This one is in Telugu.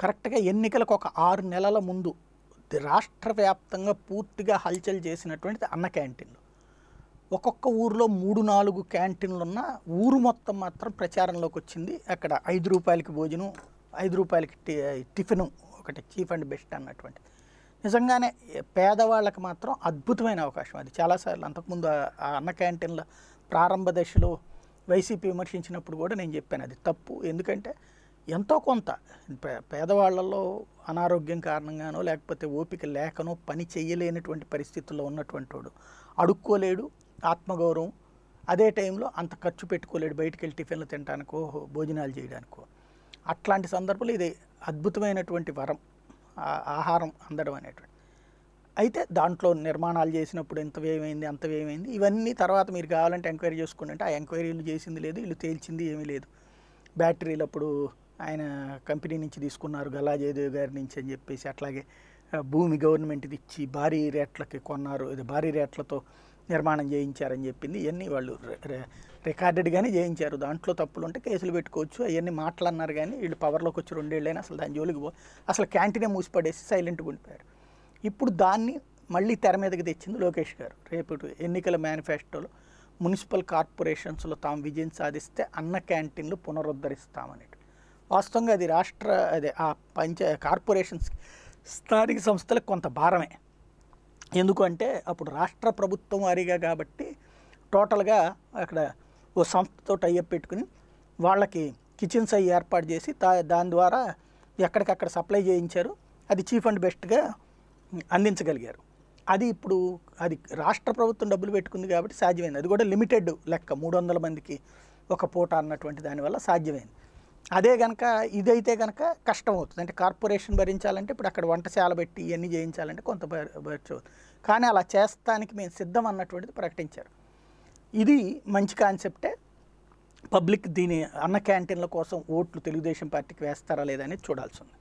కరెక్ట్‌గా ఎన్నికలకు ఒక 6 నెలల ముందు రాష్ట్ర వ్యాప్తంగా పూర్తిగా హల్చల్ చేసినటువంటిది అన్న క్యాంటీన్‌లు. ఒక్కొక్క ఊర్లో 3, 4 క్యాంటీన్‌లున్న ఊరు మొత్తం మాత్రం ప్రచారంలోకొచ్చింది. అక్కడ రూ. 5కి భోజనం, రూ. 5కి టిఫిను ఒకటి చీప్ అండ్ బెస్ట్ అన్నటువంటిది. నిజంగానే పేదవాళ్ళకి మాత్రం అద్భుతమైన అవకాశం అది. చాలాసార్లు అంతకుముందు ఆ అన్న క్యాంటీన్‌ల ప్రారంభ దశలో వైసీపీ విమర్శించినప్పుడు కూడా నేను చెప్పాను అది తప్పు. ఎందుకంటే ఎంతో కొంత పేదవాళ్ళలో అనారోగ్యం కారణంగానో లేకపోతే ఓపిక లేకనో పని చేయలేనటువంటి పరిస్థితుల్లో ఉన్నటువంటి వాడు అడుక్కోలేడు, ఆత్మగౌరవం, అదే టైంలో అంత ఖర్చు పెట్టుకోలేడు బయటికి వెళ్ళి టిఫిన్లు తినడానికో భోజనాలు చేయడానికో. అట్లాంటి సందర్భంలో ఇది అద్భుతమైనటువంటి వరం, ఆహారం అందడం అనేటువంటి. అయితే దాంట్లో నిర్మాణాలు చేసినప్పుడు ఎంత వ్యయమైంది, అంత వ్యయమైంది, ఇవన్నీ తర్వాత మీరు కావాలంటే ఎంక్వైరీ చేసుకోండి అంటే ఆ ఎంక్వైరీలు చేసింది లేదు, వీళ్ళు తేల్చింది ఏమీ లేదు. బ్యాటరీలు అప్పుడు ఆయన కంపెనీ నుంచి తీసుకున్నారు గల్లా జయదేవ్ గారి నుంచి అని చెప్పేసి, అట్లాగే భూమి గవర్నమెంట్ది ఇచ్చి భారీ రేట్లకి కొన్నారు, ఇది భారీ రేట్లతో నిర్మాణం చేయించారని చెప్పింది. ఇవన్నీ వాళ్ళు రికార్డెడ్గానే చేయించారు. దాంట్లో తప్పులు ఉంటే కేసులు పెట్టుకోవచ్చు. అవన్నీ మాట్లాడినారు కానీ వీళ్ళు పవర్లోకి వచ్చి 2 ఏళ్ళైనా అసలు దాని జోలికి అసలు క్యాంటీనే మూసిపడేసి సైలెంట్గా ఉండిపోయారు. ఇప్పుడు దాన్ని మళ్ళీ తెర మీదకి తెచ్చింది లోకేష్ గారు. రేపు ఎన్నికల మేనిఫెస్టోలో మున్సిపల్ కార్పొరేషన్స్లో తాము విజయం సాధిస్తే అన్న క్యాంటీన్లు పునరుద్ధరిస్తామని. వాస్తవంగా అది అదే ఆ కార్పొరేషన్స్ స్థానిక సంస్థలకు కొంత భారమే. ఎందుకంటే అప్పుడు రాష్ట్ర ప్రభుత్వం వారీగా కాబట్టి టోటల్గా అక్కడ ఓ సంస్థతో టైఅప్ పెట్టుకుని వాళ్ళకి కిచెన్స్ అవి ఏర్పాటు చేసి దాని ద్వారా ఎక్కడికక్కడ సప్లై చేయించారు. అది చీప్ అండ్ బెస్ట్గా అందించగలిగారు. అది ఇప్పుడు అది రాష్ట్ర ప్రభుత్వం డబ్బులు పెట్టుకుంది కాబట్టి సాధ్యమైంది. అది కూడా లిమిటెడ్ లెక్క 300 మందికి ఒక పూట అన్నటువంటి దానివల్ల సాధ్యమైంది. అదే కనుక ఇదైతే కనుక కష్టం అవుతుంది. అంటే కార్పొరేషన్ భరించాలంటే ఇప్పుడు అక్కడ వంటశాల పెట్టి ఇవన్నీ చేయించాలంటే కొంత భరించవచ్చు. కానీ అలా చేస్తానికి మేము సిద్ధం అన్నటువంటిది ప్రకటించారు. ఇది మంచి కాన్సెప్టే. పబ్లిక్ దీని అన్న క్యాంటీన్ల కోసం ఓట్లు తెలుగుదేశం పార్టీకి వేస్తారా లేదా అనేది చూడాల్సి ఉంది.